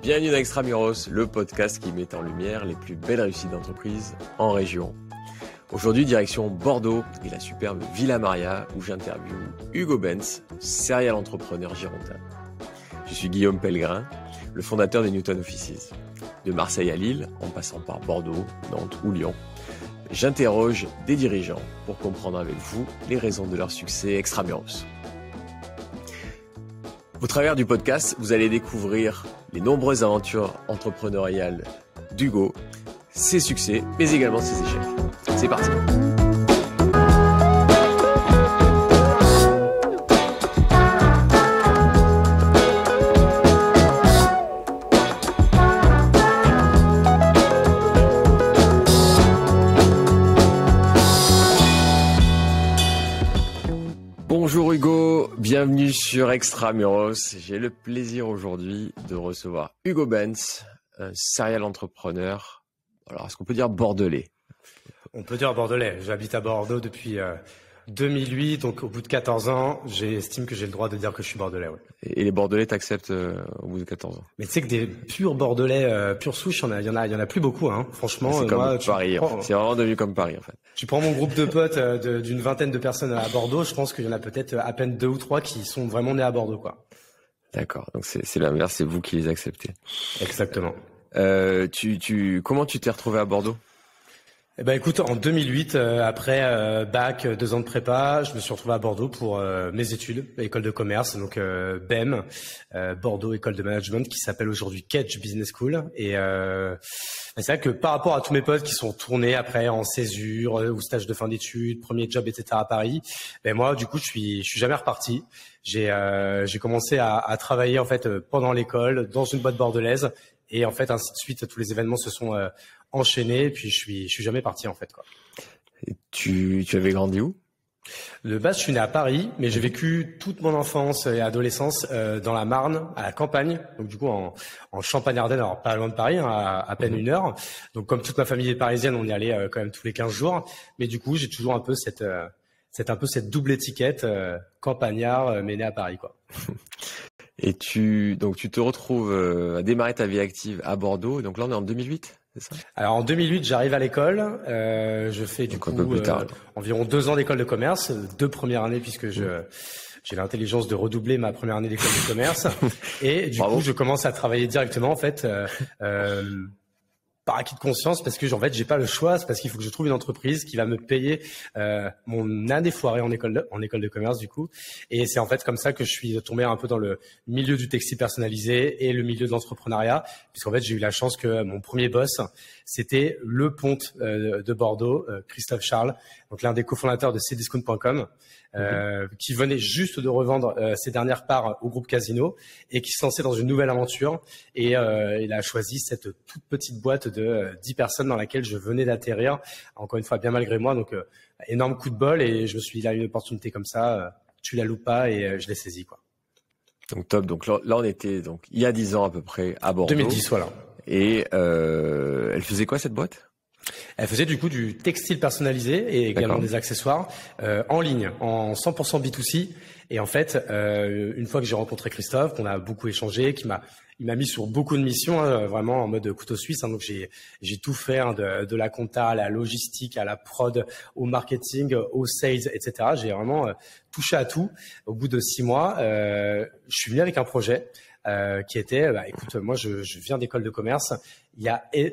Bienvenue dans Extramuros, le podcast qui met en lumière les plus belles réussites d'entreprise en région. Aujourd'hui, direction Bordeaux et la superbe Villa Maria où j'interviewe Hugo Benz, serial entrepreneur girondin. Je suis Guillaume Pellegrin, le fondateur des Newton Offices. De Marseille à Lille, en passant par Bordeaux, Nantes ou Lyon, j'interroge des dirigeants pour comprendre avec vous les raisons de leur succès extramuros. Au travers du podcast, vous allez découvrir les nombreuses aventures entrepreneuriales d'Hugo, ses succès, mais également ses échecs. C'est parti. Bonjour Hugo, bienvenue sur Extramuros. J'ai le plaisir aujourd'hui de recevoir Hugo Benz, un serial entrepreneur. Alors, est-ce qu'on peut dire bordelais? On peut dire bordelais. J'habite à Bordeaux depuis 2008, donc au bout de 14 ans, j'estime que j'ai le droit de dire que je suis bordelais. Ouais. Et les bordelais t'acceptent au bout de 14 ans? Mais tu sais que des purs bordelais, pure souche, il y en a plus beaucoup, hein. Franchement, c'est comme Paris. En fait. C'est vraiment devenu comme Paris, en fait. Tu prends mon groupe de potes d'une vingtaine de personnes à Bordeaux, je pense qu'il y en a peut-être à peine 2 ou 3 qui sont vraiment nés à Bordeaux, quoi. D'accord. Donc c'est l'inverse, c'est vous qui les acceptez. Exactement. Comment tu t'es retrouvé à Bordeaux? Eh ben écoute, en 2008, après bac, 2 ans de prépa, je me suis retrouvé à Bordeaux pour mes études, école de commerce, donc BEM, Bordeaux École de Management, qui s'appelle aujourd'hui Kedge Business School. Et c'est vrai que par rapport à tous mes potes qui sont tournés après en césure ou stage de fin d'études, premier job, etc. à Paris, ben moi du coup je suis jamais reparti. J'ai commencé à travailler en fait pendant l'école dans une boîte bordelaise et en fait ainsi de suite, tous les événements se sont enchaîné, et puis je suis jamais parti en fait, quoi. Et tu avais grandi où? De base, je suis né à Paris, mais j'ai vécu toute mon enfance et adolescence dans la Marne, à la campagne, donc du coup en Champagne-Ardenne, alors pas loin de Paris, hein, à peine 1 heure. Donc comme toute ma famille est parisienne, on y allait quand même tous les 15 jours. Mais du coup, j'ai toujours un peu cette double étiquette campagnard, mais né à Paris, quoi. Et tu te retrouves à démarrer ta vie active à Bordeaux. Donc là, on est en 2008. C'est ça? Alors en 2008, j'arrive à l'école. Je fais du coup environ 2 ans d'école de commerce, 2 premières années puisque j'ai l'intelligence de redoubler ma première année d'école de commerce. Et du coup, je commence à travailler directement en fait par acquis de conscience parce que en fait j'ai pas le choix, c'est parce qu'il faut que je trouve une entreprise qui va me payer mon année foirée en école de commerce du coup. Et c'est en fait comme ça que je suis tombé un peu dans le milieu du textile personnalisé et le milieu de l'entrepreneuriat, puisqu'en fait j'ai eu la chance que mon premier boss c'était le ponte de Bordeaux, Christophe Charles, donc l'un des cofondateurs de Cdiscount.com, qui venait juste de revendre ses dernières parts au groupe Casino et qui se lançait dans une nouvelle aventure. Et il a choisi cette toute petite boîte de 10 personnes dans laquelle je venais d'atterrir, encore une fois bien malgré moi. Donc énorme coup de bol, et je me suis dit là, une opportunité comme ça, tu la loupes pas, et je l'ai saisie, quoi. Donc top. Donc là on était donc il y a 10 ans à peu près à Bordeaux. 2010, voilà. Et elle faisait quoi cette boîte? Elle faisait du coup du textile personnalisé et également des accessoires en ligne, en 100% B2C. Et en fait, une fois que j'ai rencontré Christophe, qu'on a beaucoup échangé, il m'a mis sur beaucoup de missions, hein, vraiment en mode couteau suisse. Hein, donc j'ai tout fait, hein, de la compta à la logistique, à la prod, au marketing, au sales, etc. J'ai vraiment touché à tout. Au bout de 6 mois, je suis venu avec un projet. Qui était, écoute, moi je viens d'école de commerce,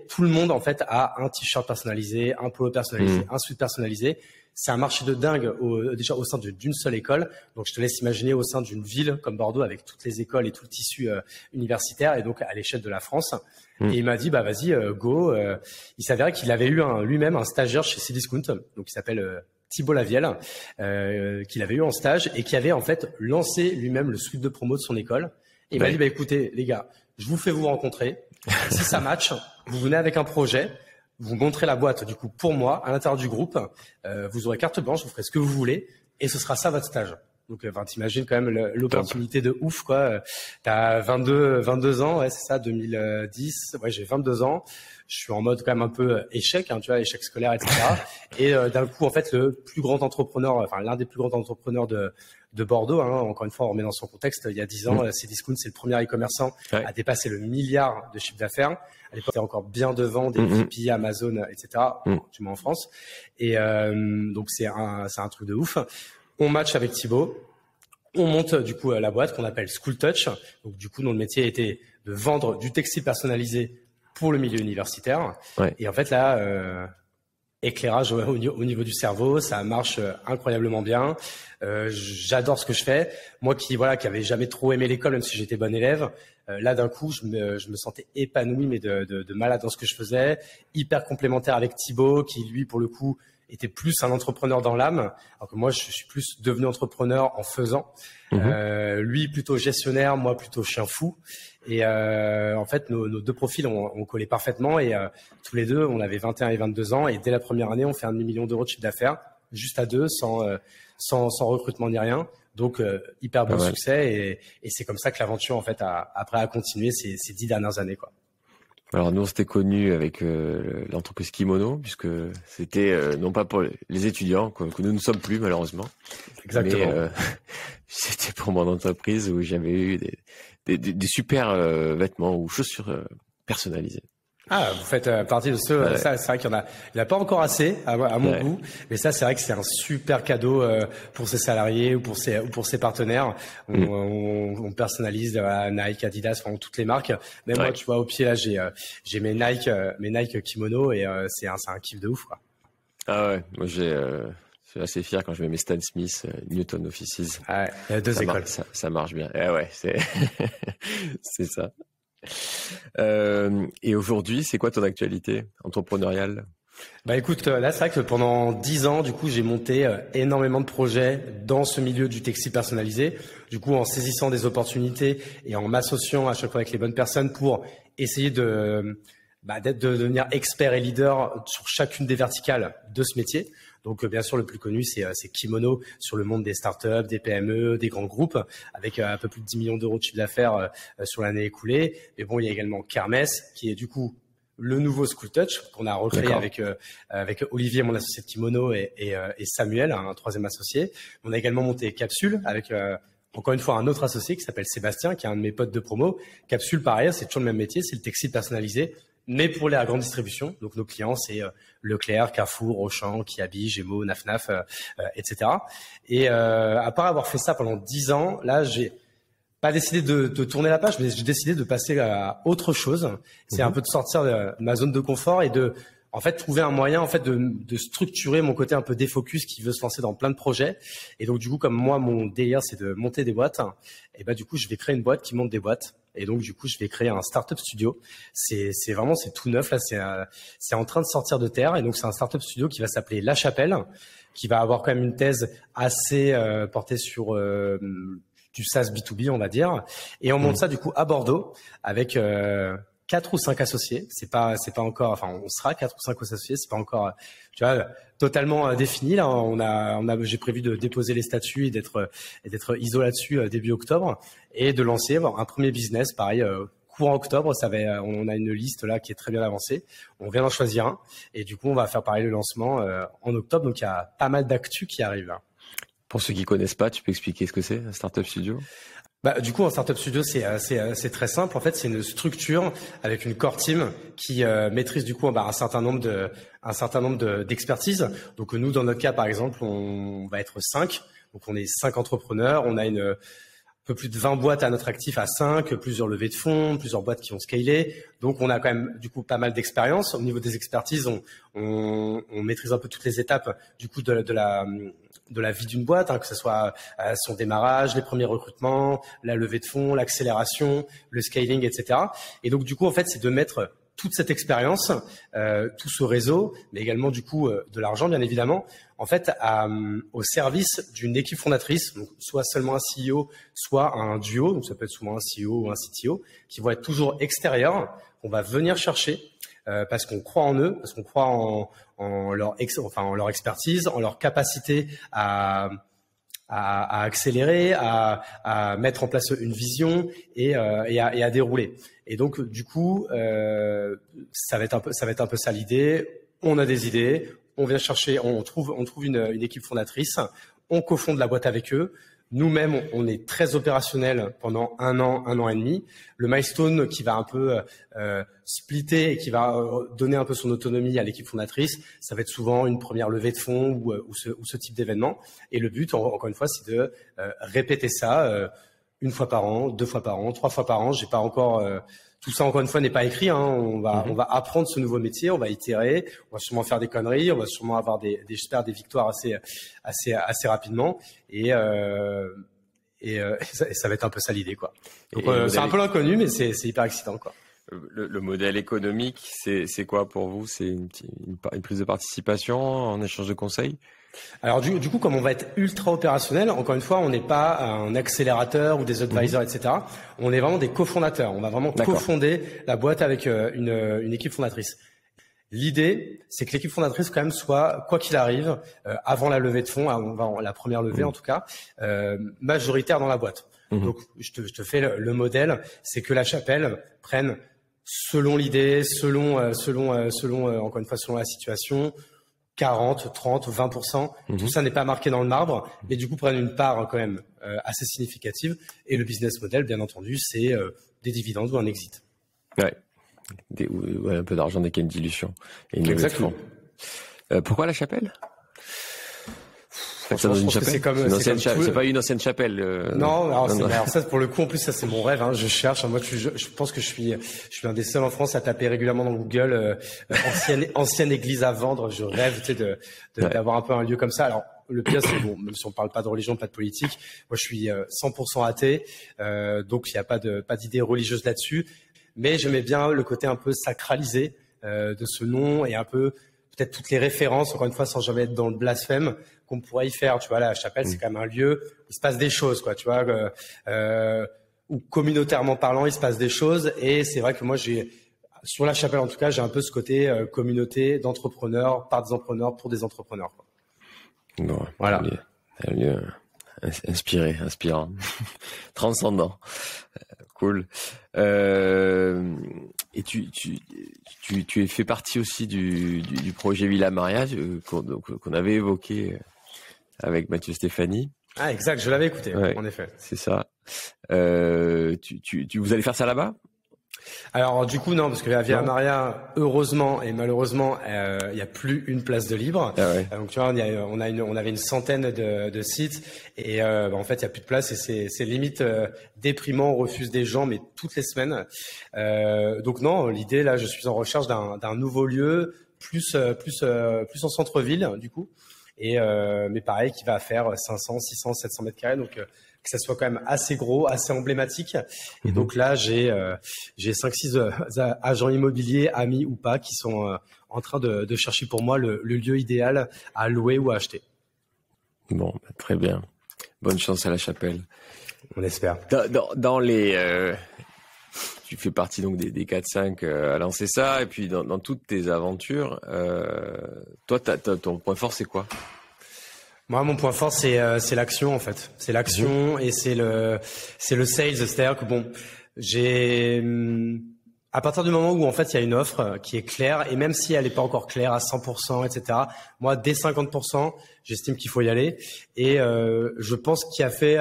tout le monde en fait a un t-shirt personnalisé, un polo personnalisé, un sweat personnalisé. C'est un marché de dingue déjà au sein d'une seule école. Donc je te laisse imaginer au sein d'une ville comme Bordeaux avec toutes les écoles et tout le tissu universitaire, et donc à l'échelle de la France. Et il m'a dit vas-y go. Il s'avérait qu'il avait eu lui-même un stagiaire chez Cdiscount, donc il s'appelle Thibault Lavielle, qu'il avait eu en stage et qui avait en fait lancé lui-même le suite de promo de son école. Et il m'a dit, écoutez, les gars, je vous fais vous rencontrer. Si ça match, vous venez avec un projet, vous montrez la boîte, du coup, pour moi, à l'intérieur du groupe. Vous aurez carte blanche, vous ferez ce que vous voulez, et ce sera ça votre stage. Donc, t'imagines quand même l'opportunité de ouf, quoi. T'as 22 ans, ouais, c'est ça, 2010. Ouais, j'ai 22 ans. Je suis en mode quand même un peu échec, hein, tu vois, échec scolaire, etc. Et d'un coup, en fait, le plus grand entrepreneur, enfin l'un des plus grands entrepreneurs de Bordeaux, hein, encore une fois, on remet dans son contexte. Il y a 10 ans, Cdiscount, c'est le premier e-commerçant à dépasser le milliard de chiffre d'affaires. À l'époque, c'était encore bien devant des VP, Amazon, etc. Du moins en France. Et donc c'est un truc de ouf. On match avec Thibaut. On monte du coup la boîte qu'on appelle School Touch. Donc du coup, dont le métier était de vendre du textile personnalisé pour le milieu universitaire. Et en fait là, éclairage au niveau du cerveau, ça marche incroyablement bien. J'adore ce que je fais. Moi qui avait jamais trop aimé l'école, même si j'étais bon élève, là d'un coup je me sentais épanoui, mais de malade dans ce que je faisais, hyper complémentaire avec Thibaut qui lui pour le coup était plus un entrepreneur dans l'âme, alors que moi je suis plus devenu entrepreneur en faisant. Lui plutôt gestionnaire, moi plutôt chien fou. Et en fait nos deux profils ont collé parfaitement, et tous les deux on avait 21 et 22 ans, et dès la première année on fait 1,5 million d'euros de chiffre d'affaires juste à deux, sans recrutement ni rien. Donc hyper bon succès, et c'est comme ça que l'aventure en fait après a continué ces 10 dernières années, quoi. Alors nous on s'était connus avec l'entreprise Kimono, puisque c'était non pas pour les étudiants que nous ne sommes plus malheureusement. Exactement. Mais c'était pour mon entreprise où j'avais eu des super vêtements ou chaussures personnalisées. Ah, vous faites partie de ceux. Ça, c'est vrai qu'il y en a pas encore assez à mon goût, mais ça, c'est vrai que c'est un super cadeau pour ses salariés ou pour ses partenaires. On personnalise Nike, Adidas, enfin toutes les marques. Même moi, tu vois, au pied là, j'ai mes Nike Kimono, et c'est un kiff de ouf, quoi. Ah ouais, moi je suis assez fier quand je mets mes Stan Smith Newton Offices. Ah, il y a deux écoles. Ça marche bien. Ouais, c'est c'est ça. Et aujourd'hui, c'est quoi ton actualité entrepreneuriale? Bah écoute, là c'est vrai que pendant 10 ans, du coup, j'ai monté énormément de projets dans ce milieu du textile personnalisé. Du coup, en saisissant des opportunités et en m'associant à chaque fois avec les bonnes personnes pour essayer de devenir expert et leader sur chacune des verticales de ce métier. Donc, bien sûr, le plus connu, c'est Kimono sur le monde des startups, des PME, des grands groupes, avec un peu plus de 10 millions d'euros de chiffre d'affaires sur l'année écoulée. Mais bon, il y a également Kermès, qui est du coup le nouveau School Touch qu'on a recréé avec Olivier, mon associé de Kimono, et Samuel, un troisième associé. On a également monté Capsule avec encore une fois un autre associé qui s'appelle Sébastien, qui est un de mes potes de promo. Capsule, pareil, c'est toujours le même métier, c'est le textile personnalisé, mais pour la grande distribution. Donc nos clients, c'est Leclerc, Carrefour, Auchan, Kiabi, Gémeaux, Naf, etc. Et après avoir fait ça pendant 10 ans, là, j'ai pas décidé de tourner la page, mais j'ai décidé de passer à autre chose. C'est un peu de sortir de ma zone de confort et de en fait trouver un moyen en fait de structurer mon côté un peu défocus qui veut se lancer dans plein de projets. Et donc du coup, comme moi mon délire c'est de monter des boîtes, et bah du coup je vais créer une boîte qui monte des boîtes. Et donc du coup je vais créer un startup studio. C'est tout neuf là, c'est en train de sortir de terre. Et donc c'est un startup studio qui va s'appeler La Chapelle, qui va avoir quand même une thèse assez portée sur du SaaS B2B, on va dire. Et on monte ça du coup à Bordeaux avec 4 ou 5 associés. C'est pas encore, enfin, on sera 4 ou 5 associés. C'est pas encore, tu vois, totalement défini. Là, j'ai prévu de déposer les statuts et d'être ISO là-dessus début octobre, et de lancer un premier business, pareil, courant octobre. On a une liste là qui est très bien avancée. On vient d'en choisir un, et du coup, on va faire pareil le lancement en octobre. Donc, il y a pas mal d'actu qui arrive là. Pour ceux qui connaissent pas, tu peux expliquer ce que c'est, un startup studio? Bah, du coup, un startup studio, c'est très simple. En fait, c'est une structure avec une core team qui maîtrise du coup un certain nombre d'expertises. Donc nous, dans notre cas, par exemple, on va être 5. Donc on est 5 entrepreneurs. On a un peu plus de 20 boîtes à notre actif à 5, plusieurs levées de fonds, plusieurs boîtes qui ont scalé. Donc on a quand même du coup pas mal d'expérience. Au niveau des expertises, on maîtrise un peu toutes les étapes du coup de la vie d'une boîte, que ce soit son démarrage, les premiers recrutements, la levée de fonds, l'accélération, le scaling, etc. Et donc du coup en fait c'est de mettre toute cette expérience, tout ce réseau, mais également du coup de l'argent bien évidemment, en fait au service d'une équipe fondatrice, donc soit seulement un CEO, soit un duo, donc ça peut être souvent un CEO ou un CTO, qui vont être toujours extérieurs, qu'on va venir chercher parce qu'on croit en eux, parce qu'on croit en leur expertise, en leur capacité à à accélérer, à mettre en place une vision et à dérouler. Et donc du coup, ça va être un peu ça l'idée. On a des idées, on vient chercher, on trouve une équipe fondatrice, on cofonde la boîte avec eux. Nous-mêmes, on est très opérationnel pendant un an et demi. Le milestone qui va un peu splitter et qui va donner un peu son autonomie à l'équipe fondatrice, ça va être souvent une première levée de fonds ou ce type d'événement. Et le but, encore une fois, c'est de répéter ça une fois par an, 2 fois par an, 3 fois par an. J'ai pas encore tout ça, encore une fois, n'est pas écrit. Hein. On va apprendre ce nouveau métier, on va itérer, on va sûrement faire des conneries, on va sûrement avoir j'espère des victoires assez rapidement. Et ça va être un peu ça l'idée, quoi. Donc c'est un peu l'inconnu, mais c'est hyper excitant, quoi. Le modèle économique, c'est quoi pour vous? C'est une prise de participation en échange de conseils? Alors du coup, comme on va être ultra opérationnel, encore une fois, on n'est pas un accélérateur ou des advisors, etc. On est vraiment des cofondateurs. On va vraiment cofonder la boîte avec une équipe fondatrice. L'idée, c'est que l'équipe fondatrice quand même soit, quoi qu'il arrive, avant la levée de fonds, la première levée en tout cas, majoritaire dans la boîte. Donc je te fais le modèle, c'est que La Chapelle prenne selon l'idée, selon encore une fois selon la situation, 40, 30, 20%. Tout ça n'est pas marqué dans le marbre, mais du coup prennent une part quand même assez significative. Et le business model, bien entendu, c'est des dividendes ou un exit. Ouais. Un peu d'argent dès qu'il y a une dilution. Et une exactement. Pourquoi La Chapelle? C'est pas une ancienne chapelle. Non, alors ça pour le coup en plus ça c'est mon rêve. Hein, je cherche. Moi je pense que je suis un des seuls en France à taper régulièrement dans Google ancienne église à vendre. Je rêve d'avoir un peu un lieu comme ça. Alors le pire c'est bon, même si on parle pas de religion, pas de politique. Moi je suis 100% athée, donc il y a pas d'idée religieuse là-dessus. Mais j'aimais bien le côté un peu sacralisé de ce nom et un peu peut-être toutes les références, encore une fois, sans jamais être dans le blasphème, qu'on pourrait y faire. Tu vois, La Chapelle, c'est quand même un lieu où il se passe des choses, quoi. Tu vois, où communautairement parlant, il se passe des choses. Et c'est vrai que moi, sur La Chapelle, en tout cas, j'ai un peu ce côté communauté d'entrepreneurs, par des entrepreneurs, pour des entrepreneurs, quoi. Bon, voilà. Un lieu inspirant, transcendant. Cool. Et tu es fait partie aussi du projet Villa Maria qu'on avait évoqué avec Mathieu Stéphanie. Ah exact, je l'avais écouté, ouais, en effet. C'est ça. Vous allez faire ça là-bas? Alors du coup non, parce que la Villa Maria, heureusement et malheureusement, il y a plus une place de libre. Ah ouais. Donc tu vois, on avait une centaine de sites et en fait il y a plus de place et c'est limite déprimant. On refuse des gens mais toutes les semaines. Donc non, l'idée là, je suis en recherche d'un nouveau lieu plus en centre-ville du coup et mais pareil qui va faire 500, 600, 700 mètres carrés donc que ça soit quand même assez gros, assez emblématique. Et donc là, j'ai 5-6 agents immobiliers, amis ou pas, qui sont en train de chercher pour moi le lieu idéal à louer ou à acheter. Bon, très bien. Bonne chance à La Chapelle. On espère. Dans les... tu fais partie donc des 4-5 à lancer ça. Et puis dans toutes tes aventures, toi, ton point fort, c'est quoi ? Moi, mon point fort, c'est l'action en fait. C'est l'action et c'est le sales. C'est-à-dire que bon, à partir du moment où en fait il y a une offre qui est claire et même si elle n'est pas encore claire à 100%, etc. Moi, dès 50%, j'estime qu'il faut y aller. Et je pense qu'il y a fait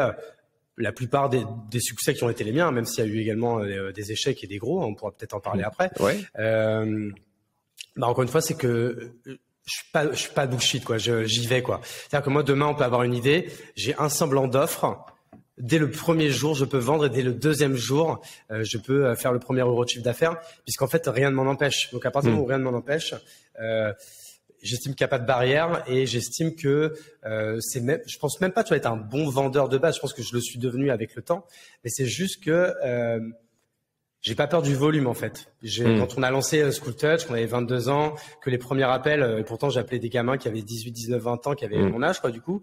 la plupart des succès qui ont été les miens, même s'il y a eu également des échecs et des gros. On pourra peut-être en parler après. Ouais. Encore une fois, c'est que je suis pas bullshit, quoi. J'y vais, quoi. C'est-à-dire que moi, demain, on peut avoir une idée. J'ai un semblant d'offre. Dès le premier jour, je peux vendre et dès le deuxième jour, je peux faire le premier euro de chiffre d'affaires puisqu'en fait, rien ne m'en empêche. Donc, à partir du moment où rien ne m'en empêche, j'estime qu'il n'y a pas de barrière et j'estime que je pense même pas, tu vas être un bon vendeur de base. Je pense que je le suis devenu avec le temps. Mais c'est juste que, j'ai pas peur du volume en fait. Quand on a lancé School Touch, qu'on avait 22 ans, que les premiers appels, et pourtant j'appelais des gamins qui avaient 18, 19, 20 ans, qui avaient mon âge quoi du coup.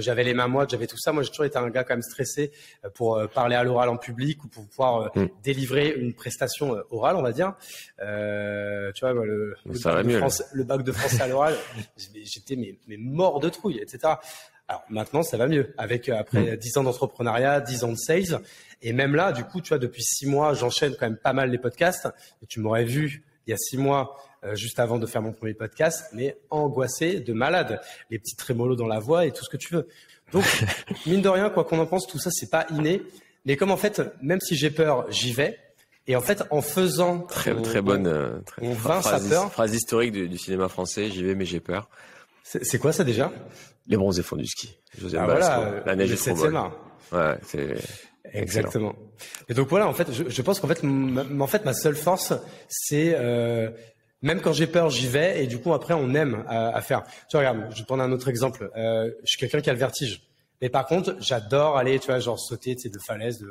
J'avais les mains moites, j'avais tout ça. Moi j'ai toujours été un gars quand même stressé pour parler à l'oral en public ou pour pouvoir délivrer une prestation orale, on va dire. Tu vois, le bac de français à l'oral, j'étais mais mort de trouille, etc. Alors maintenant, ça va mieux. Avec après 10 ans d'entrepreneuriat, 10 ans de sales. Et même là, du coup, tu vois, depuis 6 mois, j'enchaîne quand même pas mal les podcasts. Et tu m'aurais vu il y a 6 mois, juste avant de faire mon premier podcast, mais angoissé de malade. Les petits trémolos dans la voix et tout ce que tu veux. Donc, mine de rien, quoi qu'on en pense, tout ça, c'est pas inné. Mais comme en fait, même si j'ai peur, j'y vais. Et en fait, en faisant... Très bonne phrase historique du cinéma français. J'y vais, mais j'ai peur. C'est quoi ça déjà? Les bronzés font du ski. José Basco, la neige est trop bonne. Ouais, c'est exactement. Excellent. Et donc voilà, en fait, je pense qu'en fait, ma seule force, c'est même quand j'ai peur, j'y vais. Et du coup, après, on aime à faire. Tu vois, regarde, je vais prendre un autre exemple. Je suis quelqu'un qui a le vertige. Mais par contre, j'adore aller, tu vois, genre sauter de falaises de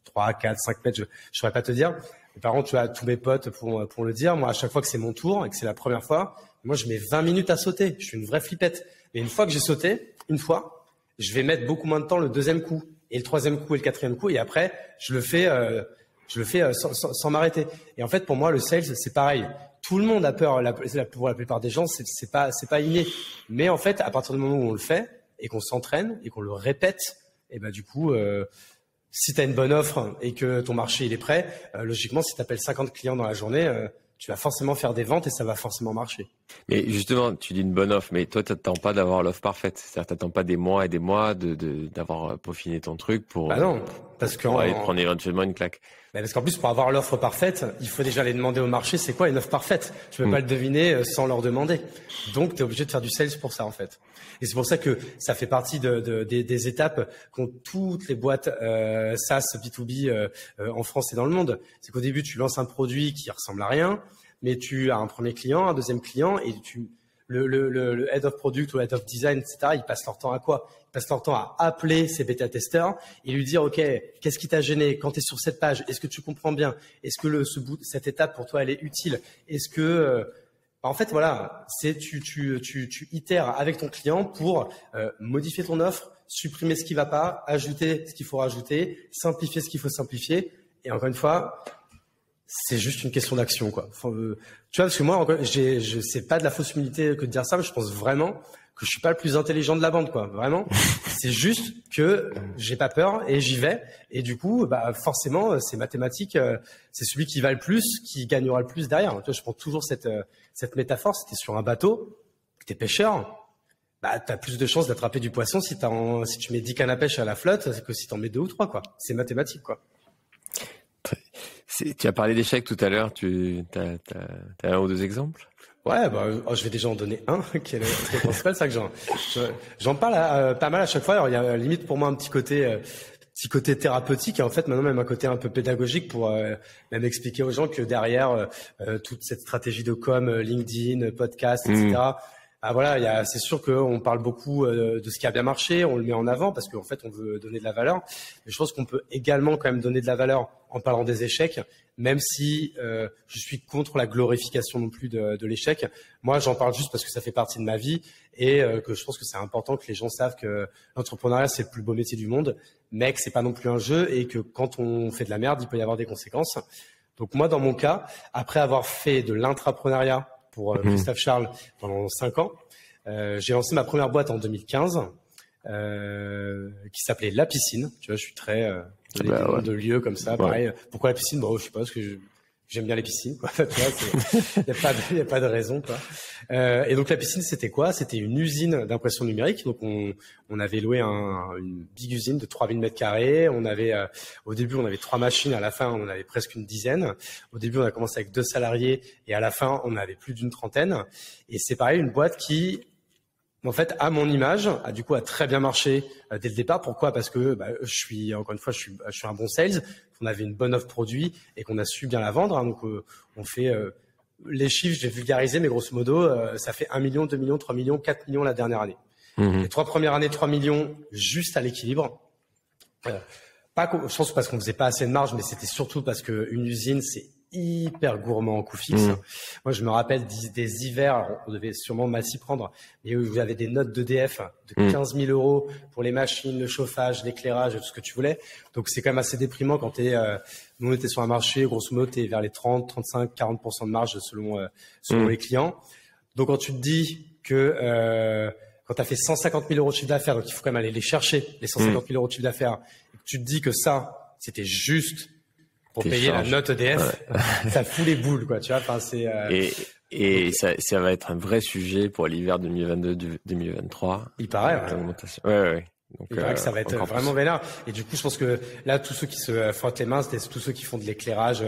3, 4, 5 mètres. Je saurais pas te dire. Mais par contre, tu vois, tous mes potes pour le dire. Moi, à chaque fois que c'est mon tour et que c'est la première fois, moi, je mets 20 minutes à sauter. Je suis une vraie flippette. Et une fois que j'ai sauté, je vais mettre beaucoup moins de temps le deuxième coup et le troisième coup et le quatrième coup. Et après, je le fais sans m'arrêter. Et en fait, pour moi, le sales, c'est pareil. Tout le monde a peur. Pour la plupart des gens, c'est pas inné. Mais en fait, à partir du moment où on le fait et qu'on s'entraîne et qu'on le répète, et ben du coup, si tu as une bonne offre et que ton marché il est prêt, logiquement, si tu appelles 50 clients dans la journée, tu vas forcément faire des ventes et ça va forcément marcher. Mais justement, tu dis une bonne offre, mais toi, tu n'attends pas d'avoir l'offre parfaite. C'est-à-dire, tu n'attends pas des mois et des mois d'avoir peaufiné ton truc pour aller prendre éventuellement une claque. Parce qu'en plus, pour avoir l'offre parfaite, il faut déjà aller demander au marché, c'est quoi une offre parfaite? Tu peux pas le deviner sans leur demander. Donc, tu es obligé de faire du sales pour ça, en fait. Et c'est pour ça que ça fait partie des étapes qu'ont toutes les boîtes SaaS, B2B en France et dans le monde. C'est qu'au début, tu lances un produit qui ressemble à rien, mais tu as un premier client, un deuxième client, et le head of product ou le head of design, etc., ils passent leur temps à quoi? Ils passent leur temps à appeler ces bêta-testeurs et lui dire, OK, qu'est-ce qui t'a gêné quand tu es sur cette page? Est-ce que tu comprends bien? Est-ce que cette étape pour toi, elle est utile? Est-ce que... en fait, voilà, tu itères avec ton client pour modifier ton offre, supprimer ce qui va pas, ajouter ce qu'il faut rajouter, simplifier ce qu'il faut simplifier. Et encore une fois, c'est juste une question d'action, quoi. Enfin, tu vois, parce que moi, c'est pas de la fausse humilité que de dire ça, mais je pense vraiment que je suis pas le plus intelligent de la bande, quoi. Vraiment. C'est juste que j'ai pas peur et j'y vais. Et du coup, forcément, c'est mathématique. C'est celui qui va le plus, qui gagnera le plus derrière. Tu vois, je prends toujours cette métaphore. Si t'es sur un bateau, que t'es pêcheur, t'as plus de chances d'attraper du poisson si tu mets 10 cannes à pêche à la flotte que si t'en mets 2 ou 3, quoi. C'est mathématique, quoi. Tu as parlé d'échecs tout à l'heure. T'as un ou deux exemples? Ouais, je vais déjà en donner un qui est le très principal, ça que j'en parle pas mal à chaque fois. Alors il y a limite pour moi un petit côté thérapeutique et en fait maintenant même un côté un peu pédagogique pour même expliquer aux gens que derrière toute cette stratégie de com, LinkedIn, podcast, etc. Voilà, c'est sûr qu'on parle beaucoup de ce qui a bien marché, on le met en avant parce qu'en fait on veut donner de la valeur. Mais je pense qu'on peut également quand même donner de la valeur en parlant des échecs, même si je suis contre la glorification non plus de l'échec. Moi, j'en parle juste parce que ça fait partie de ma vie et que je pense que c'est important que les gens savent que l'entrepreneuriat c'est le plus beau métier du monde, mais que c'est pas non plus un jeu et que quand on fait de la merde, il peut y avoir des conséquences. Donc moi, dans mon cas, après avoir fait de l'intrapreneuriat pour Christophe Charles pendant 5 ans. J'ai lancé ma première boîte en 2015 qui s'appelait La Piscine. Tu vois, je suis très de lieux comme ça. Pareil. Pourquoi la piscine? Je sais pas, parce que j'aime bien les piscines, quoi. Tu vois, il y a pas de raison, quoi. Et donc la piscine, c'était quoi? C'était une usine d'impression numérique. Donc on avait loué une big usine de 3000 mètres carrés. On avait au début on avait 3 machines, à la fin on en avait presque une dizaine. Au début on a commencé avec 2 salariés et à la fin on avait plus d'une trentaine. Et c'est pareil, une boîte qui en fait, à mon image, a très bien marché dès le départ. Pourquoi? Parce que je suis un bon sales, qu'on avait une bonne offre produit et qu'on a su bien la vendre. Donc, on fait les chiffres, je vais vulgariser, mais grosso modo, ça fait 1 million, 2 millions, 3 millions, 4 millions la dernière année. Les 3 premières années, 3 millions juste à l'équilibre. Je pense parce qu'on faisait pas assez de marge, mais c'était surtout parce que une usine, c'est hyper gourmand en coût fixe. Moi, je me rappelle des hivers, alors, on devait sûrement mal s'y prendre, mais où vous avez des notes d'EDF de 15 000 euros pour les machines, le chauffage, l'éclairage, tout ce que tu voulais. Donc, c'est quand même assez déprimant quand nous, on était sur un marché, grosso modo, t'es vers les 30, 35, 40% de marge selon les clients. Donc, quand tu te dis que, quand tu as fait 150 000 euros de chiffre d'affaires, donc il faut quand même aller les chercher, les 150 000 euros de chiffre d'affaires, et que tu te dis que ça, c'était juste pour payer la note EDF, ça fout les boules, quoi, tu vois. Enfin, c'est. Et ça va être un vrai sujet pour l'hiver 2022-2023. Il paraît. Ouais. Donc, il paraît que ça va être vraiment vénère. Et du coup, je pense que là, tous ceux qui se frottent les mains, c'est tous ceux qui font de l'éclairage,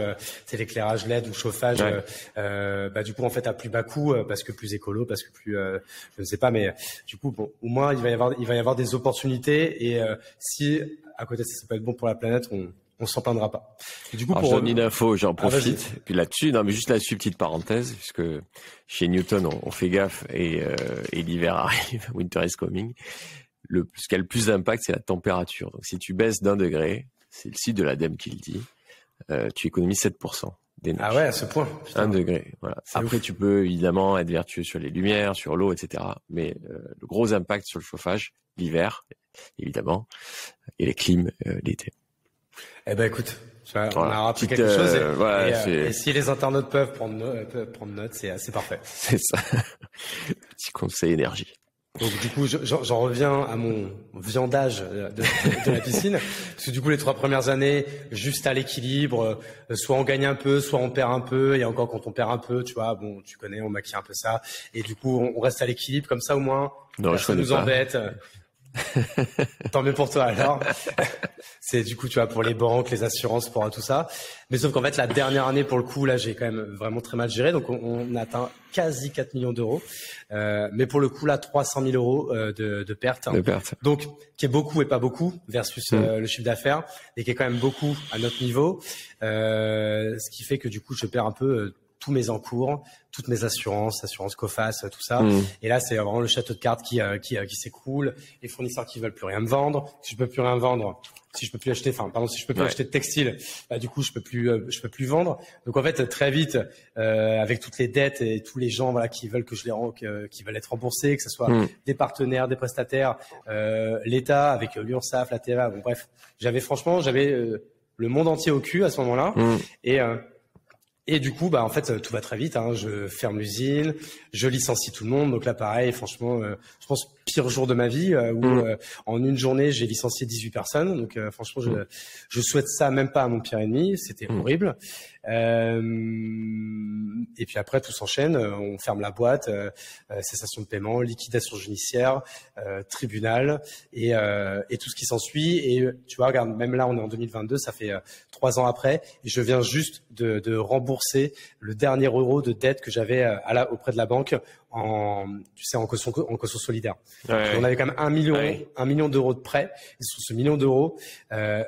c'est l'éclairage LED ou chauffage. Du coup, en fait, à plus bas coût, parce que plus écolo, parce que plus, je ne sais pas, mais du coup, bon, au moins, il va y avoir des opportunités. Et si à côté, ça peut être bon pour la planète, on s'en plaindra pas. Et du coup, pour donner une info, j'en profite. Et puis là-dessus, non, mais juste là-dessus, petite parenthèse, puisque chez Newton, on fait gaffe et l'hiver arrive, winter is coming. Ce qui a le plus d'impact, c'est la température. Donc, si tu baisses d'1 degré, c'est le site de l'ADEME qui le dit, tu économises 7% d'énergie. Ah ouais, à ce point. Putain. 1 degré. Voilà. Après, tu peux évidemment être vertueux sur les lumières, sur l'eau, etc. Mais le gros impact sur le chauffage, l'hiver, évidemment, et les clims, l'été. Eh ben, écoute, on a appris quelque chose. Et si les internautes peuvent prendre note, c'est parfait. C'est ça. Petit conseil énergie. Donc du coup, j'en reviens à mon viandage de la piscine, parce que du coup les 3 premières années, juste à l'équilibre, soit on gagne un peu, soit on perd un peu, et encore quand on perd un peu, tu vois, bon, tu connais, on maquille un peu ça, et du coup on reste à l'équilibre, comme ça au moins, ça nous embête. Tant mieux pour toi alors. C'est du coup, tu vois, pour les banques, les assurances, pour tout ça. Mais sauf qu'en fait, la dernière année, pour le coup, là, j'ai quand même vraiment très mal géré. Donc, on atteint quasi 4 millions d'euros. Mais pour le coup, là, 300 000 euros de pertes. Donc, qui est beaucoup et pas beaucoup versus le chiffre d'affaires, et qui est quand même beaucoup à notre niveau. Ce qui fait que du coup, je perds un peu tous mes encours, toutes mes assurances Coface, tout ça. Et là, c'est vraiment le château de cartes qui s'écroule, les fournisseurs qui veulent plus rien me vendre. Si je peux plus rien vendre, si je peux plus acheter de textile, bah, du coup, je peux plus vendre. Donc, en fait, très vite, avec toutes les dettes et tous les gens, voilà, qui veulent que je les rende, qui veulent être remboursés, que ce soit des partenaires, des prestataires, l'État, avec l'URSSAF, la TVA, bon, bref. J'avais le monde entier au cul à ce moment-là. Et du coup, bah en fait, tout va très vite. Je ferme l'usine, je licencie tout le monde. Donc là, pareil, franchement, je pense pire jour de ma vie où en une journée, j'ai licencié 18 personnes. Donc franchement, je souhaite ça même pas à mon pire ennemi. C'était horrible. Et puis après, tout s'enchaîne. On ferme la boîte, cessation de paiement, liquidation judiciaire, tribunal et tout ce qui s'ensuit. Et tu vois, regarde, même là, on est en 2022, ça fait 3 ans après, et je viens juste de rembourser le dernier euro de dette que j'avais auprès de la banque en caution solidaire. On avait quand même 1 million d'euros de prêt. Et sur ce million d'euros,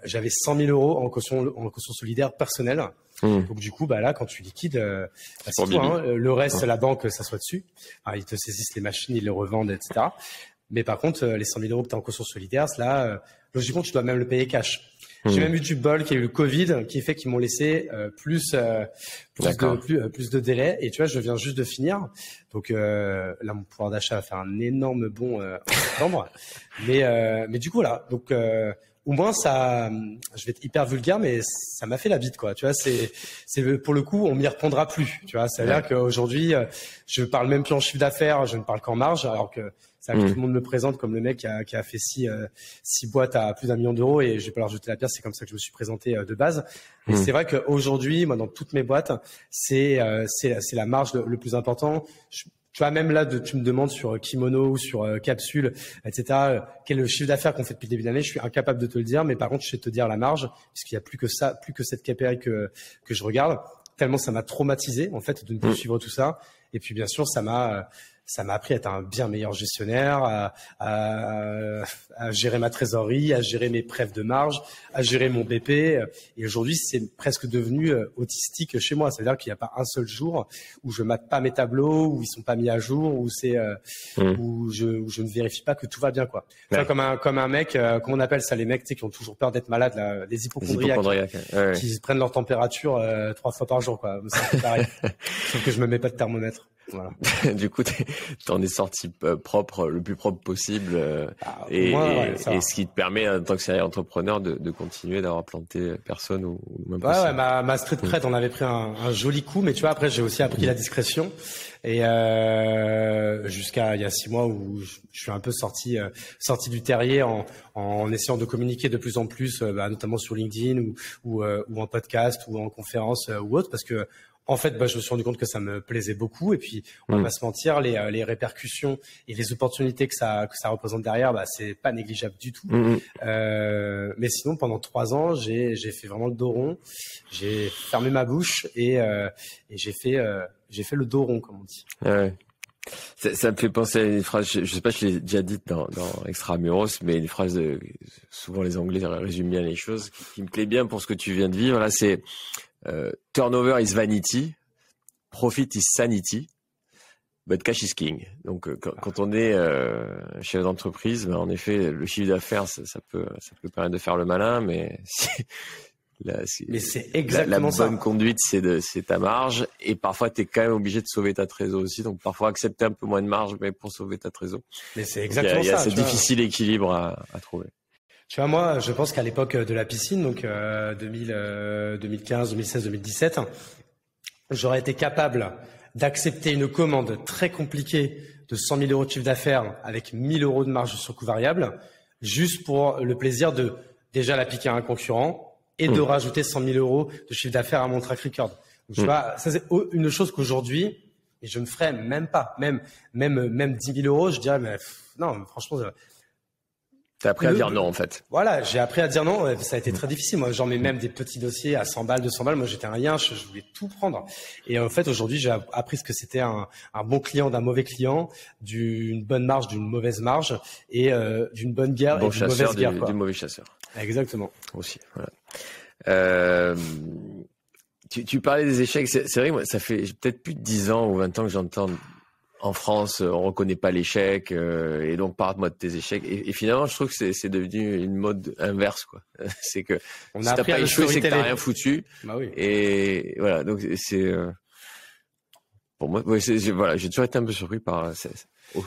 j'avais 100 000 euros en caution solidaire personnelle. Donc du coup, bah là, quand tu liquides, c'est tout, le reste, la banque s'assoit dessus. Alors, ils te saisissent les machines, ils les revendent, etc. Mais par contre, les 100 000 euros que tu as en caution solidaire, là, logiquement, tu dois même le payer cash. J'ai même eu du bol qu'il y a eu le Covid qui fait qu'ils m'ont laissé plus de délai. Et tu vois, je viens juste de finir. Donc là, mon pouvoir d'achat va faire un énorme bond en septembre. Mais du coup, là, donc au moins ça, je vais être hyper vulgaire, mais ça m'a fait la bite, quoi. Tu vois, c'est pour le coup, on m'y répondra plus. Tu vois, ça veut dire qu'aujourd'hui, je parle même plus en chiffre d'affaires, je ne parle qu'en marge, alors que c'est vrai que tout le monde me présente comme le mec qui a fait 6 boîtes à plus d'1 million d'euros, et je vais pas leur jeter la pierre, c'est comme ça que je me suis présenté de base. Et c'est vrai qu'aujourd'hui, moi, dans toutes mes boîtes, c'est la marge le plus important. Tu vois, même là, tu me demandes sur Kimono ou sur Capsule, etc., quel est le chiffre d'affaires qu'on fait depuis le début d'année, je suis incapable de te le dire, mais par contre, je sais te dire la marge, puisqu'il y a plus que ça, plus que cette KPI que je regarde, tellement ça m'a traumatisé, en fait, de ne plus suivre tout ça. Et puis, bien sûr, ça m'a appris à être un bien meilleur gestionnaire, à gérer ma trésorerie, à gérer mes prêts de marge, à gérer mon BP. Et aujourd'hui, c'est presque devenu autistique chez moi. C'est-à-dire qu'il n'y a pas un seul jour où je mate pas mes tableaux, où ils sont pas mis à jour, où où je ne vérifie pas que tout va bien, quoi. Ouais. Enfin, comme un mec, comment on appelle ça, les mecs, tu sais, qui ont toujours peur d'être malades, là, les hypocondriaques. Qui prennent leur température 3 fois par jour, quoi. C'est pareil. Sauf que je me mets pas de thermomètre. Voilà. Du coup, t'en es sorti propre, le plus propre possible, et ce qui te permet, en tant que serial entrepreneur, de continuer d'avoir planté personne ou même ouais, ouais, ma street cred, on avait pris un joli coup, mais tu vois, après, j'ai aussi appris la discrétion. Et jusqu'à il y a 6 mois où je suis un peu sorti du terrier en essayant de communiquer de plus en plus, notamment sur LinkedIn ou en podcast ou en conférence ou autre, parce que en fait, je me suis rendu compte que ça me plaisait beaucoup. Et puis, on va pas se mentir, les répercussions et les opportunités que ça représente derrière, c'est pas négligeable du tout. Mais sinon, pendant 3 ans, j'ai fait vraiment le dos rond. J'ai fermé ma bouche et j'ai fait le dos rond, comme on dit. Ouais. Ça me fait penser à une phrase, je sais pas, je l'ai déjà dite dans Extramuros, mais une phrase souvent les Anglais résument bien les choses, qui me plaît bien pour ce que tu viens de vivre. Là, c'est turnover is vanity, profit is sanity, but cash is king. Donc, quand on est chef d'entreprise, en effet, le chiffre d'affaires, ça peut permettre de faire le malin, mais c'est exactement ça. La bonne conduite, c'est ta marge, et parfois tu es quand même obligé de sauver ta trésor aussi. Donc parfois accepter un peu moins de marge, mais pour sauver ta trésor. Mais c'est exactement ça. Il y a ce difficile équilibre à trouver. Tu vois, moi, je pense qu'à l'époque de la piscine, donc 2015, 2016, 2017, j'aurais été capable d'accepter une commande très compliquée de 100 000 € de chiffre d'affaires avec 1 000 € de marge sur coût variable, juste pour le plaisir de déjà la piquer à un concurrent et de rajouter 100 000 € de chiffre d'affaires à mon track record. Donc, tu vois, ça c'est une chose qu'aujourd'hui, et je ne ferais même pas, même 10 000 €, je dirais, mais non, franchement. T'as appris à dire non, en fait. Voilà, j'ai appris à dire non. Ça a été très difficile. Moi, j'en mets même des petits dossiers à 100 balles, 200 balles. Moi, j'étais un yinche, je voulais tout prendre. Et en fait, aujourd'hui, j'ai appris ce que c'était un bon client d'un mauvais client, d'une bonne marge, d'une mauvaise marge, et d'une bonne guerre et d'une mauvaise guerre. Du mauvais chasseur. Exactement. Aussi, voilà. Tu parlais des échecs. C'est vrai, moi, ça fait peut-être plus de 10 ans ou 20 ans que j'entends en France, on reconnaît pas l'échec, et donc parle-moi de tes échecs. Et finalement, je trouve que c'est devenu une mode inverse, quoi. C'est que si t'as pas échoué, c'est que t'as rien foutu. Bah oui. Et voilà, donc c'est pour moi, voilà, j'ai toujours été un peu surpris par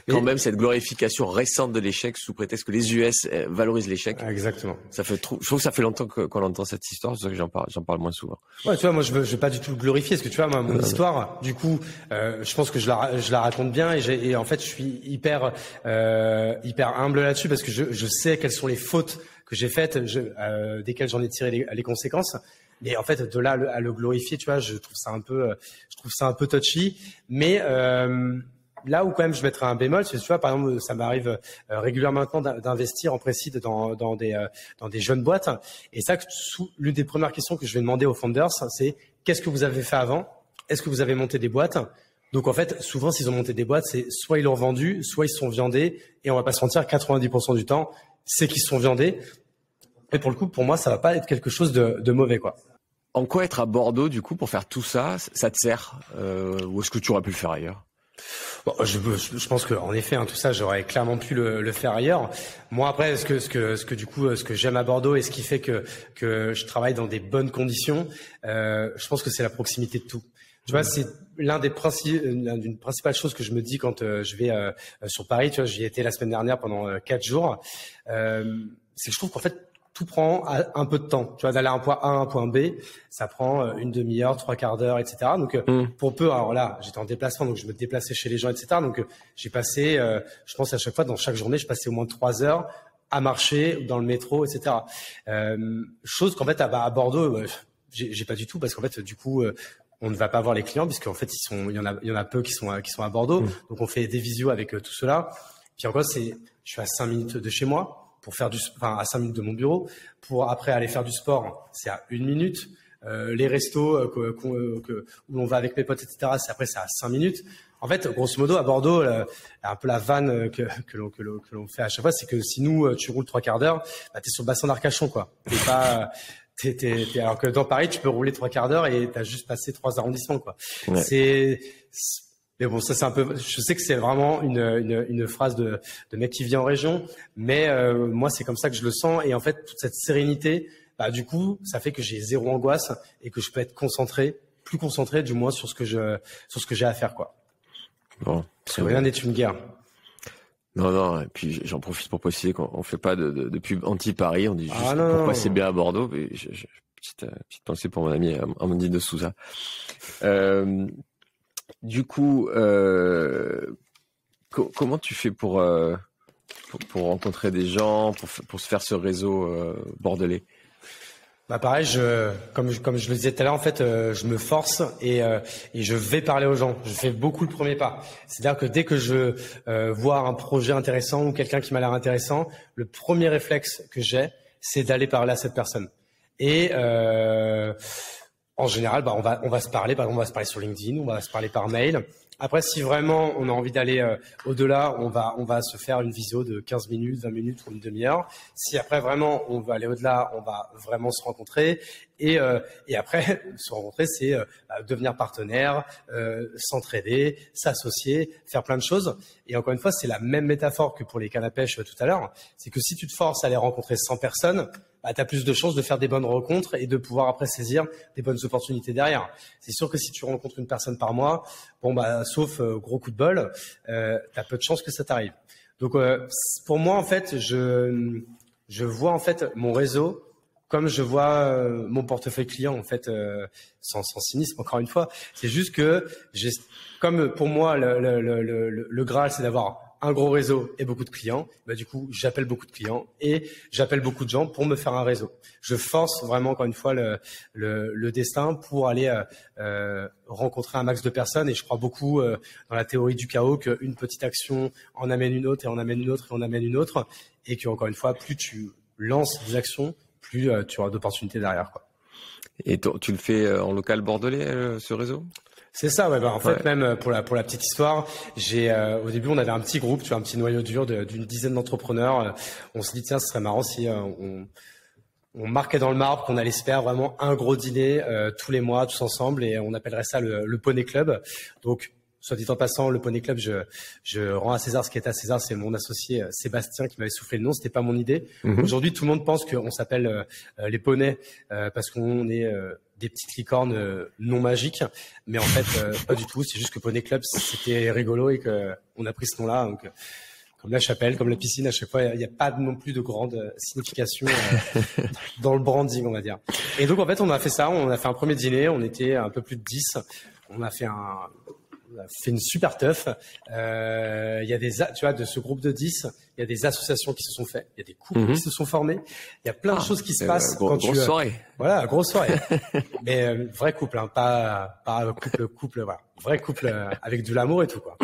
quand même cette glorification récente de l'échec sous prétexte que les US valorisent l'échec. Exactement. Je trouve que ça fait longtemps qu'on entend cette histoire, c'est pour ça que j'en parle moins souvent. Ouais, tu vois, moi je veux pas du tout le glorifier, parce que tu vois, mon histoire, du coup, je pense que je la raconte bien, et en fait je suis hyper humble là-dessus, parce que je sais quelles sont les fautes que j'ai faites, desquelles j'en ai tiré les conséquences. Mais en fait, de là à le glorifier, tu vois, je trouve ça un peu touchy. Mais là où quand même je mettrais un bémol, c'est, tu vois, par exemple, ça m'arrive régulièrement maintenant d'investir en précide dans des jeunes boîtes. Et ça, l'une des premières questions que je vais demander aux founders, c'est qu'est-ce que vous avez fait avant? Est-ce que vous avez monté des boîtes? Donc en fait, souvent, s'ils ont monté des boîtes, c'est soit ils l'ont vendu, soit ils se sont viandés. Et on va pas se mentir, 90% du temps, c'est qu'ils se sont viandés. Et pour le coup, pour moi, ça va pas être quelque chose de mauvais, quoi. En quoi être à Bordeaux, du coup, pour faire tout ça, ça te sert, ou est-ce que tu aurais pu le faire ailleurs? Bon, je pense que en effet, tout ça, j'aurais clairement pu le faire ailleurs. Moi, après, ce que j'aime à Bordeaux et ce qui fait que je travaille dans des bonnes conditions, je pense que c'est la proximité de tout. Tu vois, c'est d'une principale chose que je me dis quand je vais sur Paris. Tu vois, j'y étais la semaine dernière pendant 4 jours. C'est que je trouve qu'en fait, tout prend un peu de temps. Tu vois, d'aller à un point A à un point B, ça prend une demi-heure, 3/4 d'heure, etc. Donc, pour peu, alors là, j'étais en déplacement, donc je me déplaçais chez les gens, etc. Donc, j'ai passé, je pense à chaque fois, dans chaque journée, je passais au moins 3 heures à marcher dans le métro, etc. Chose qu'en fait, à Bordeaux, j'ai pas du tout, parce qu'en fait, du coup, on ne va pas voir les clients, puisqu'en fait, il y en a peu qui sont à Bordeaux. Donc, on fait des visios avec tout cela. Puis encore, je suis à 5 minutes de chez moi. À 5 minutes de mon bureau, pour après aller faire du sport, c'est à 1 minute. Les restos où on va avec mes potes, etc., c'est à 5 minutes. En fait, grosso modo, à Bordeaux, un peu la vanne que l'on fait à chaque fois, c'est que si nous, tu roules 3/4 d'heure, t'es sur le bassin d'Arcachon, quoi. Alors que dans Paris, tu peux rouler 3/4 d'heure et t'as juste passé 3 arrondissements, quoi. Ouais. Mais bon, ça c'est un peu. Je sais que c'est vraiment une phrase de mec qui vit en région, mais moi c'est comme ça que je le sens. Et en fait, toute cette sérénité, du coup, ça fait que j'ai zéro angoisse et que je peux être plus concentré du moins sur ce que j'ai à faire, quoi. Bon, parce que rien n'est une guerre. Non, et puis j'en profite pour préciser qu'on fait pas de pub anti-Paris, on dit juste non, pourquoi c'est bien à Bordeaux. Et petite pensée pour mon ami Amandine de Souza. Du coup, comment tu fais pour rencontrer des gens, pour se faire ce réseau bordelais? Bah pareil, comme je le disais tout à l'heure, en fait, je me force et je vais parler aux gens. Je fais beaucoup le premier pas. C'est-à-dire que dès que je vois un projet intéressant ou quelqu'un qui m'a l'air intéressant, le premier réflexe que j'ai, c'est d'aller parler à cette personne. Et en général, bah on va se parler. Par exemple, on va se parler sur LinkedIn, on va se parler par mail. Après, si vraiment on a envie d'aller au-delà, on va se faire une visio de 15 minutes, 20 minutes ou une demi-heure. Si après vraiment on veut aller au-delà, on va vraiment se rencontrer. Et après, se rencontrer, c'est devenir partenaire, s'entraider, s'associer, faire plein de choses. Et encore une fois, c'est la même métaphore que pour les cannes à pêche tout à l'heure. C'est que si tu te forces à aller rencontrer 100 personnes, bah, tu as plus de chances de faire des bonnes rencontres et de pouvoir après saisir des bonnes opportunités derrière. C'est sûr que si tu rencontres une personne par mois, bon bah sauf gros coup de bol, tu as peu de chances que ça t'arrive. Donc pour moi en fait, je vois en fait mon réseau comme je vois mon portefeuille client en fait, sans cynisme encore une fois. C'est juste que comme pour moi le Graal c'est d'avoir un gros réseau et beaucoup de clients, bah du coup j'appelle beaucoup de clients et j'appelle beaucoup de gens pour me faire un réseau. Je force vraiment encore une fois le destin pour aller rencontrer un max de personnes et je crois beaucoup dans la théorie du chaos qu'une petite action en amène une autre et en amène une autre et en amène une autre et que encore une fois plus tu lances des actions, plus tu auras d'opportunités derrière quoi. Et tu le fais en local bordelais ce réseau? C'est ça, ouais. Bah, en fait, même pour la petite histoire, au début, on avait un petit groupe, tu vois, un petit noyau dur d'une dizaine d'entrepreneurs. On se dit, tiens, ce serait marrant si on marquait dans le marbre qu'on allait se faire vraiment un gros dîner tous les mois, tous ensemble, et on appellerait ça le Poney Club. Donc, soit dit en passant, le Poney Club, je rends à César ce qui est à César. C'est mon associé Sébastien qui m'avait soufflé le nom. C'était pas mon idée. Aujourd'hui, tout le monde pense qu'on s'appelle les poneys parce qu'on est des petites licornes non magiques, mais en fait pas du tout. C'est juste que Poney Club c'était rigolo et que on a pris ce nom-là. Donc comme la chapelle, comme la piscine, à chaque fois il n'y a pas non plus de grande signification dans le branding, on va dire. Et donc en fait on a fait ça, on a fait un premier dîner, on était un peu plus de 10, on a fait une super teuf. Il y a tu vois, de ce groupe de 10, il y a des associations qui se sont faites, il y a des couples qui se sont formés, il y a plein de choses qui se passent quand grosse soirée. Voilà, grosse soirée. Mais vrai couple, hein, pas couple, voilà, vrai couple avec de l'amour et tout quoi.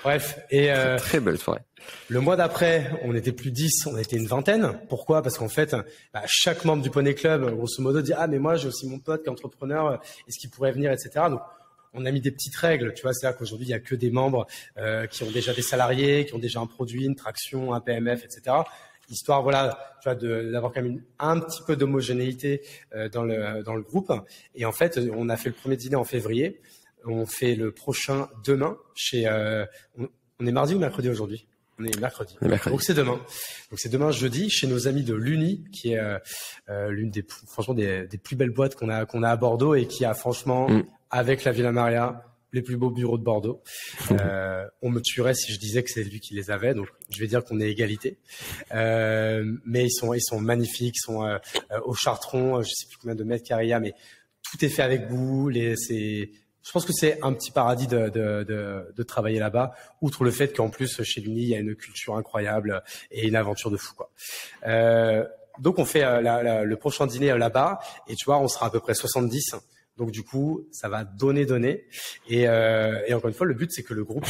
Bref, et très belle soirée. Le mois d'après, on était plus 10, on était une vingtaine. Pourquoi? Parce qu'en fait, chaque membre du Poney Club, grosso modo, dit ah mais moi j'ai aussi mon pote qui est entrepreneur, est-ce qu'il pourrait venir, etc. Donc on a mis des petites règles, tu vois, c'est-à-dire qu'aujourd'hui, il y a que des membres qui ont déjà des salariés, qui ont déjà un produit, une traction, un PMF, etc. Histoire, voilà, tu vois, d'avoir quand même un petit peu d'homogénéité dans le groupe. Et en fait, on a fait le premier dîner en février. On fait le prochain demain chez... on est mardi ou mercredi aujourd'hui? On est mercredi. Donc c'est demain. Donc c'est demain jeudi chez nos amis de l'Uni, qui est l'une des franchement des plus belles boîtes qu'on a à Bordeaux et qui a franchement avec la Villa Maria les plus beaux bureaux de Bordeaux. On me tuerait si je disais que c'est lui qui les avait, donc je vais dire qu'on est égalité. Mais ils sont magnifiques, ils sont au Chartron, je sais plus combien de mètres carrés il y a, mais tout est fait avec goût. Je pense que c'est un petit paradis de travailler là-bas, outre le fait qu'en plus, chez l'Uni, il y a une culture incroyable et une aventure de fou, quoi. Donc, on fait le prochain dîner là-bas et tu vois, on sera à peu près 70. Donc, du coup, ça va donner. Et encore une fois, le but, c'est que le groupe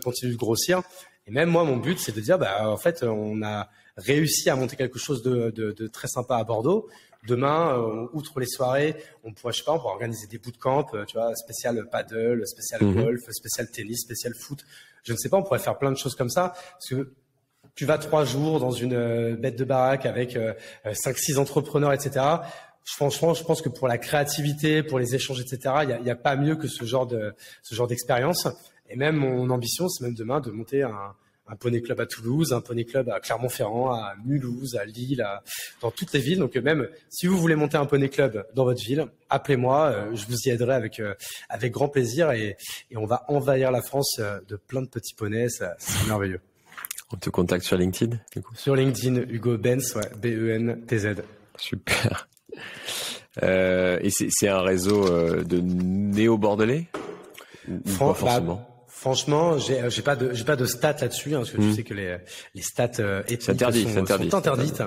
continue de grossir. Et même moi, mon but, c'est de dire, en fait, on a réussi à monter quelque chose de très sympa à Bordeaux. Demain, outre les soirées, on pourrait organiser des bootcamps, tu vois, spécial paddle, spécial golf, spécial tennis, spécial foot. Je ne sais pas, on pourrait faire plein de choses comme ça. Parce que tu vas 3 jours dans une bête de baraque avec 5-6 entrepreneurs, etc. Franchement, je pense que pour la créativité, pour les échanges, etc., il y a pas mieux que ce genre d'expérience. Et même mon ambition, c'est même demain de monter un poney club à Toulouse, un poney club à Clermont-Ferrand, à Mulhouse, à Lille, dans toutes les villes. Donc même si vous voulez monter un poney club dans votre ville, appelez-moi, je vous y aiderai avec grand plaisir et on va envahir la France de plein de petits poneys, c'est merveilleux. On te contacte sur LinkedIn, du coup. Sur LinkedIn, Hugo Benz, ouais, B-E-N-T-Z. Super. Et c'est un réseau de néo-bordelais ou pas forcément? Franchement, j'ai pas de stats là-dessus, hein, parce que tu sais que les stats ethniques sont interdites.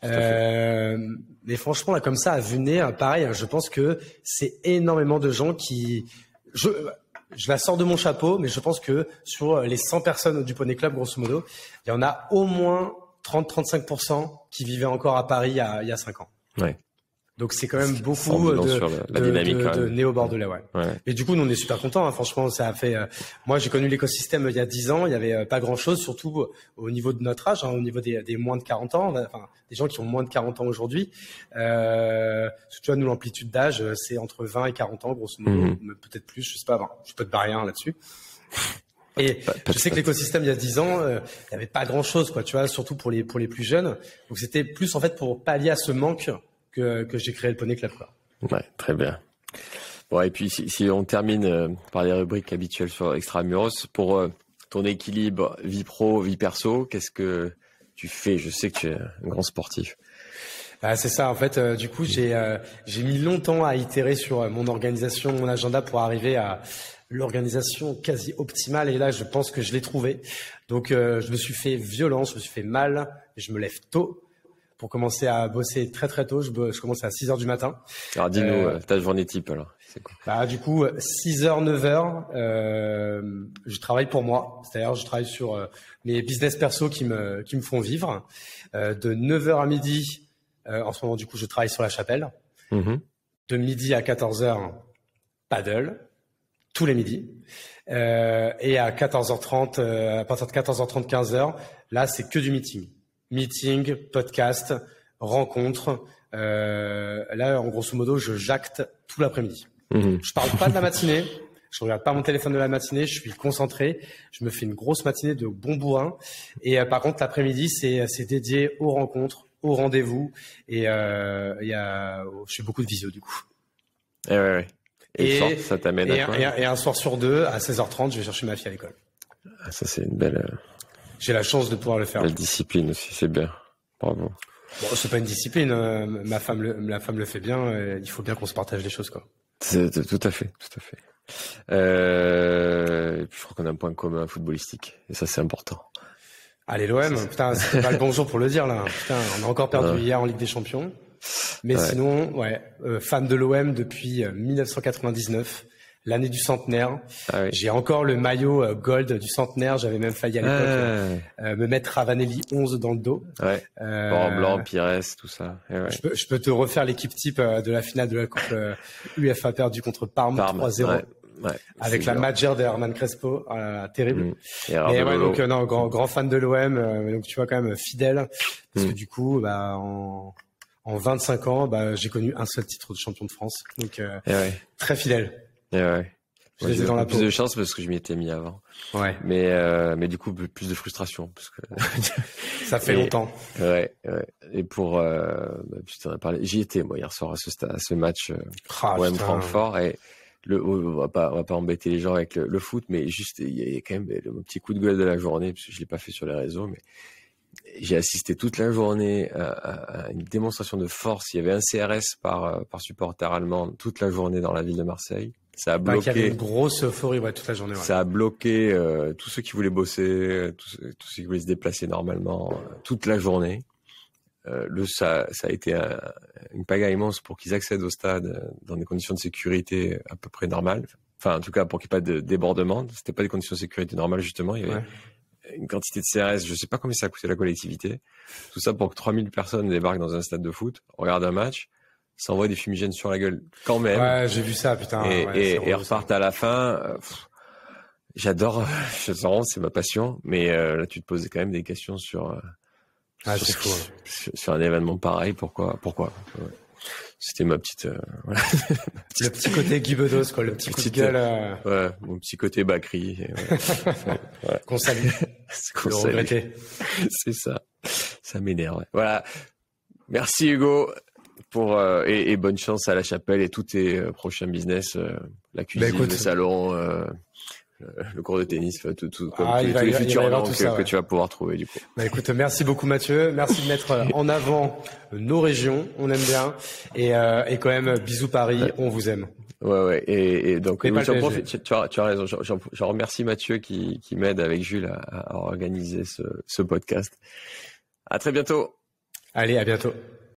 Ouais, mais franchement, là, comme ça, à vue de nez, pareil, je pense que c'est énormément de gens qui... Je la sors de mon chapeau, mais je pense que sur les 100 personnes du Poney Club, grosso modo, il y en a au moins 30-35% qui vivaient encore à Paris il y a 5 ans. Ouais. Donc c'est quand même beaucoup de néo-bordelais, ouais. Et du coup, nous on est super contents. Hein. Franchement, ça a fait. Moi, j'ai connu l'écosystème il y a 10 ans. Il y avait pas grand-chose, surtout au niveau de notre âge, hein, au niveau des moins de 40 ans. Enfin, des gens qui ont moins de 40 ans aujourd'hui. Tu vois, nous l'amplitude d'âge, c'est entre 20 et 40 ans, grosso modo, peut-être plus. Je sais pas. Je peux te barrer un là-dessus. Et je sais que l'écosystème il y a 10 ans, il y avait pas grand-chose, quoi. Tu vois, surtout pour les plus jeunes. Donc c'était plus en fait pour pallier à ce manque que j'ai créé le Poney Club, quoi. Ouais, très bien. Bon, et puis si on termine par les rubriques habituelles sur Extramuros, pour ton équilibre vie pro, vie perso, qu'est-ce que tu fais? Je sais que tu es un grand sportif. C'est ça, en fait. Du coup, j'ai mis longtemps à itérer sur mon organisation, mon agenda pour arriver à l'organisation quasi optimale. Et là, je pense que je l'ai trouvé. Donc, je me suis fait violence, je me suis fait mal. Je me lève tôt pour commencer à bosser très très tôt. Je commence à 6h du matin. Alors dis-nous ta journée type alors. C'est quoi? Du coup 6h 9h je travaille pour moi. C'est-à-dire je travaille sur mes business perso qui me font vivre. De 9h à midi en ce moment du coup je travaille sur la chapelle. De midi à 14h paddle tous les midis. Et à 14h30 à partir de 14h30 15h là c'est que du meeting, podcast, rencontre. Là, en grosso modo, je jacte tout l'après-midi. Je parle pas de la matinée. Je regarde pas mon téléphone de la matinée. Je suis concentré. Je me fais une grosse matinée de bon bourrin. Et par contre, l'après-midi, c'est dédié aux rencontres, aux rendez-vous. Et je fais beaucoup de visio du coup. Ouais. Et le soir, ça t'amène à quoi? Et un soir sur deux, à 16h30, je vais chercher ma fille à l'école. Ça, c'est une belle... J'ai la chance de pouvoir le faire. La discipline aussi, c'est bien. Bravo. Bon, c'est pas une discipline. La femme le fait bien. Il faut bien qu'on se partage les choses, quoi. Tout à fait. Et puis je crois qu'on a un point commun footballistique. Et ça, c'est important. Allez, l'OM. Putain, c'est pas le bon jour pour le dire, là. Putain, on a encore perdu hier en Ligue des Champions. Mais sinon, fan de l'OM depuis 1999. L'année du centenaire. J'ai encore le maillot gold du centenaire. J'avais même failli à l'époque me mettre Ravanelli 11 dans le dos. Blanc, Pires, tout ça. Je peux te refaire l'équipe type de la finale de la Coupe UEFA perdue contre Parme 3-0. Avec la Majer de Herman Crespo, terrible. Et donc grand fan de l'OM. Donc tu vois quand même fidèle parce que du coup, en 25 ans, j'ai connu un seul titre de champion de France. Donc très fidèle. Je les ai dans la plus de chance parce que je m'y étais mis avant. Mais du coup plus de frustration parce que ça fait longtemps. Et pour je t'en ai parlé, j'y étais moi hier soir à ce match OM Francfort et on va pas embêter les gens avec le foot, mais juste il y a quand même le petit coup de gueule de la journée parce que je l'ai pas fait sur les réseaux, mais j'ai assisté toute la journée à une démonstration de force. Il y avait un CRS par supporter allemand toute la journée dans la ville de Marseille. Ça a bloqué. Il y avait une grosse euphorie toute la journée. Ça a bloqué tous ceux qui voulaient bosser, tous ceux qui voulaient se déplacer normalement toute la journée. Ça a été une pagaille immense pour qu'ils accèdent au stade dans des conditions de sécurité à peu près normales. Enfin, en tout cas, pour qu'il n'y ait pas de débordement. C'était pas des conditions de sécurité normales justement. Il y avait une quantité de CRS, je sais pas combien ça a coûté la collectivité. Tout ça pour que 3000 personnes débarquent dans un stade de foot, regardent un match, s'envoient des fumigènes sur la gueule quand même. Ouais, j'ai vu ça, putain. Et repartent à la fin. J'adore, c'est ma passion, mais là tu te posais quand même des questions sur c'est fou. Sur un événement pareil, pourquoi C'était ma petite, voilà. Le petit côté Guy Bedos, quoi, le petit coup de gueule. Ouais, mon petit côté Bakri. Ouais. Qu'on salue. Qu'on salue. Regretter. C'est ça. Ça m'énerve. Ouais. Voilà. Merci Hugo pour et bonne chance à La Chapelle et tous tes prochains business, la cuisine, le salon, le cours de tennis, tout tous les futurs noms que tu vas pouvoir trouver du coup. Bah écoute, merci beaucoup Mathieu, merci de mettre en avant nos régions, on aime bien et quand même bisous Paris, on vous aime. Ouais et donc tu as raison, je remercie Mathieu qui m'aide avec Jules à organiser ce podcast. À très bientôt. Allez, à bientôt.